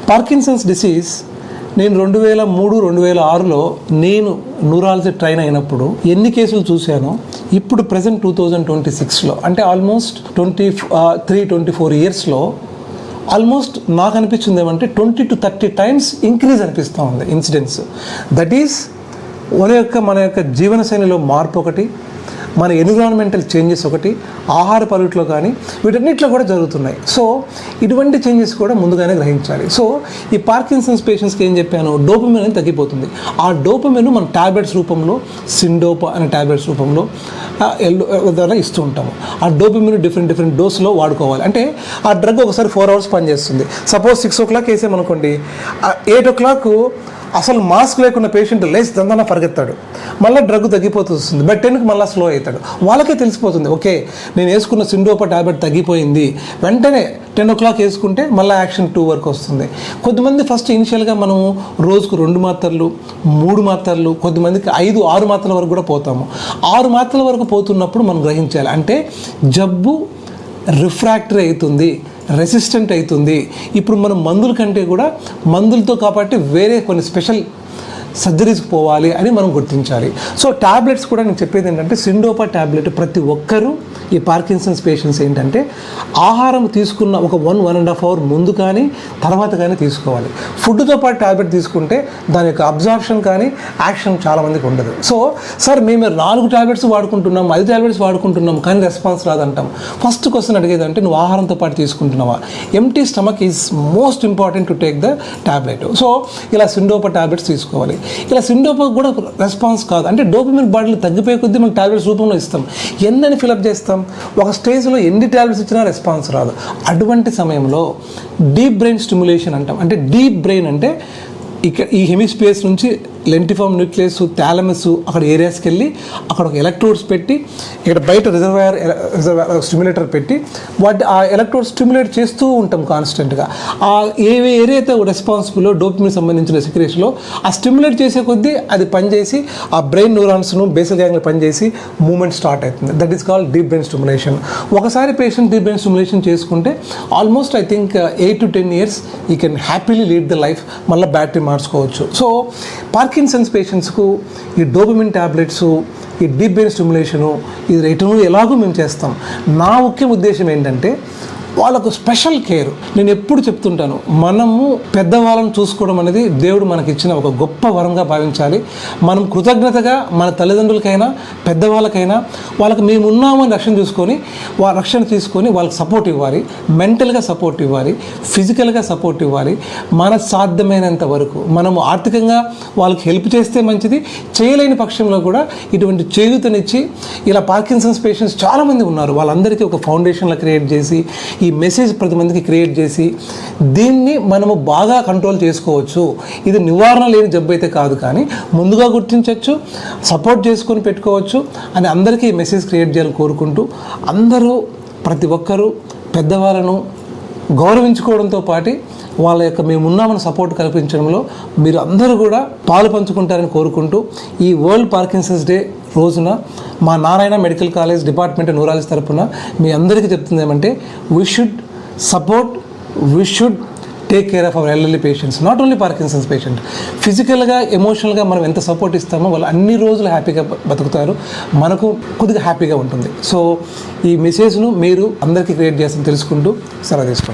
Parkinson's disease నేను 2003-2006లో నేను neurology train అయినప్పుడు ఎన్ని కేసులు చూశానో ఇప్పుడు ప్రజెంట్ 2026లో అంటే ఆల్మోస్ట్ 23-24 ఇయర్స్లో ఆల్మోస్ట్ నాకు అనిపించింది ఏమంటే 20 to 30 times ఇంక్రీజ్ అనిపిస్తూ ఉంది ఇన్సిడెంట్స్. దట్ ఈస్ మన యొక్క జీవనశైలిలో మార్పు ఒకటి, మన ఎన్విరాన్మెంటల్ చేంజెస్ ఒకటి, ఆహార పద్ధతిలో కానీ వీటన్నిటిలో కూడా జరుగుతున్నాయి. సో ఇటువంటి చేంజెస్ కూడా ముందుగానే గ్రహించాలి. సో ఈ పార్కిన్సన్స్ పేషెంట్స్కి ఏం చెప్పాను, డోపమిన్ అనేది తగ్గిపోతుంది. ఆ డోపమిన్ మన టాబ్లెట్స్ రూపంలో సిండోపా అనే టాబ్లెట్స్ రూపంలో ద్వారా ఇస్తూ ఉంటాము. ఆ డోపమిన్ డిఫరెంట్ డోస్లో వాడుకోవాలి. అంటే ఆ డ్రగ్ ఒకసారి 4 hours పనిచేస్తుంది. సపోజ్ 6 o'clock వేసామనుకోండి, 8 o'clock అసలు మాస్క్ లేకున్న పేషెంట్ లేచి దందన పరిగెత్తాడు, మళ్ళీ డ్రగ్ తగ్గిపోతూ వస్తుంది. బట్ 10కి మళ్ళీ స్లో అవుతాడు. వాళ్ళకే తెలిసిపోతుంది, ఓకే నేను వేసుకున్న సిండోపా టాబ్లెట్ తగ్గిపోయింది. వెంటనే 10 o'clock వేసుకుంటే మళ్ళీ యాక్షన్ 2 వరకు వస్తుంది. కొంతమంది ఫస్ట్ ఇనిషియల్గా మనం రోజుకు 2 మాత్రలు 3 మాత్రలు, కొంతమందికి 5-6 మాత్రల వరకు కూడా పోతాము. 6 మాత్రల వరకు పోతున్నప్పుడు మనం గ్రహించాలి, అంటే జబ్బు రిఫ్రాక్టరీ అవుతుంది, రెసిస్టెంట్ అవుతుంది. ఇప్పుడు మనం మందుల కంటే కూడా మందులతో కాబట్టి వేరే కొన్ని స్పెషల్ సర్జరీస్కి పోవాలి అని మనం గుర్తించాలి. సో టాబ్లెట్స్ కూడా నేను చెప్పేది ఏంటంటే సిండోపా టాబ్లెట్ ప్రతి ఒక్కరూ ఈ పార్కిన్సన్స్ పేషెంట్స్ ఏంటంటే ఆహారం తీసుకున్న ఒక 1-1.5 hour ముందు కానీ తర్వాత కానీ తీసుకోవాలి. ఫుడ్తో పాటు టాబ్లెట్ తీసుకుంటే దాని యొక్క అబ్జార్ప్షన్ కానీ యాక్షన్ చాలామందికి ఉండదు. సో సార్ మేము 4 టాబ్లెట్స్ వాడుకుంటున్నాం, 5 టాబ్లెట్స్ వాడుకుంటున్నాం కానీ రెస్పాన్స్ రాదంటాం. ఫస్ట్ క్వశ్చన్ అడిగేది అంటే నువ్వు ఆహారంతో పాటు తీసుకుంటున్నావా? Empty stomach is most important to take the tablet. So ఇలా సిండోపా టాబ్లెట్స్ తీసుకోవాలి. ఇలా సిండోపా కూడా రెస్పాన్స్ కాదు అంటే డోపమిన్ బాడీలో తగ్గిపోయే కొద్దీ మనం టాబ్లెట్స్ రూపంలో ఇస్తాం. ఎన్నని ఫిలప్ చేస్తాం, ఒక స్టేజ్లో ఎన్ని టాబ్లెట్స్ ఇచ్చినా రెస్పాన్స్ రాదు. అటువంటి సమయంలో డీప్ బ్రెయిన్ స్టిమ్యులేషన్ అంటాం. అంటే డీప్ బ్రెయిన్ అంటే ఇక్కడ ఈ హెమిస్పియర్స్ నుంచి లెంటిఫామ్ న్యూక్లియస్, థాలమస్ అక్కడ ఏరియాస్కి వెళ్ళి అక్కడ ఒక ఎలక్ట్రోడ్స్ పెట్టి ఇక్కడ బయట రిజర్వాయర్ స్టిమ్యులేటర్ పెట్టి ఆ ఎలక్ట్రోడ్ స్టిమ్యులేట్ చేస్తూ ఉంటాం కాన్స్టెంట్గా. ఆ ఏ ఏరియా అయితే రెస్పాన్సిబుల్ డోపమిన్ సంబంధించిన సెక్రేషన్లో ఆ స్టిమ్యులేట్ చేసే కొద్దీ అది పనిచేసి ఆ బ్రెయిన్ న్యూరాన్స్ను బేసల్ గ్యాంగ్లో పనిచేసి మూమెంట్ స్టార్ట్ అవుతుంది. That is called deep brain stimulation. ఒకసారి పేషెంట్ డీప్ బ్రెయిన్ స్టిమ్యులేషన్ చేసుకుంటే almost I think 8 to 10 years you can happily lead the life. మళ్ళీ బ్యాటరీ మార్చుకోవచ్చు. సో పార్కిన్సన్స్ పేషెంట్స్కు ఈ డోపమిన్ ట్యాబ్లెట్స్, ఈ డీప్ బ్రెయిన్ స్టిమ్యులేషను ఇది రేటును ఎలాగో మేము చేస్తాం. నా ముఖ్య ఉద్దేశం ఏంటంటే వాళ్ళకు స్పెషల్ కేర్. నేను ఎప్పుడు చెప్తుంటాను, మనము పెద్దవాళ్ళని చూసుకోవడం అనేది దేవుడు మనకిచ్చిన ఒక గొప్ప వరంగా భావించాలి. మనం కృతజ్ఞతగా మన తల్లిదండ్రులకైనా పెద్దవాళ్ళకైనా వాళ్ళకి మేము ఉన్నామని రక్షణ తీసుకొని వాళ్ళకి సపోర్ట్ ఇవ్వాలి, మెంటల్గా సపోర్ట్ ఇవ్వాలి, ఫిజికల్గా సపోర్ట్ ఇవ్వాలి. మన సాధ్యమైనంత వరకు మనము ఆర్థికంగా వాళ్ళకి హెల్ప్ చేస్తే మంచిది. చేయలేని పక్షంలో కూడా ఇటువంటి చేయూతనిచ్చి ఇలా పార్కిన్సన్స్ పేషెంట్స్ చాలామంది ఉన్నారు, వాళ్ళందరికీ ఒక ఫౌండేషన్లో క్రియేట్ చేసి ఈ మెసేజ్ ప్రతి మందికి క్రియేట్ చేసి దీన్ని మనము బాగా కంట్రోల్ చేసుకోవచ్చు. ఇది నివారణ లేని జబ్బు అయితే కాదు, కానీ ముందుగా గుర్తించవచ్చు, సపోర్ట్ చేసుకొని పెట్టుకోవచ్చు అని అందరికీ ఈ మెసేజ్ క్రియేట్ చేయాలని కోరుకుంటూ, అందరూ ప్రతి ఒక్కరూ పెద్దవాళ్ళను గౌరవించుకోవడంతో పాటు వాళ్ళ యొక్క మేమున్నామని సపోర్ట్ కల్పించడంలో మీరు అందరూ కూడా పాలు పంచుకుంటారని కోరుకుంటూ, ఈ వరల్డ్ పార్కిన్సన్స్ డే రోజున మా Narayana medical college department neurology తరపున మీ అందరికీ చెప్తుంది ఏమంటే we should take care of our elderly patients, not only Parkinson's patient. ఫిజికల్గా ఎమోషనల్గా మనం ఎంత సపోర్ట్ ఇస్తామో వాళ్ళు అన్ని రోజులు హ్యాపీగా బతుకుతారు, మనకు కొద్దిగా హ్యాపీగా ఉంటుంది. సో ఈ మెసేజ్ను మీరు అందరికీ క్రియేట్ చేస్తారని తెలుసుకుంటూ సెలవు తీసుకుంటారు.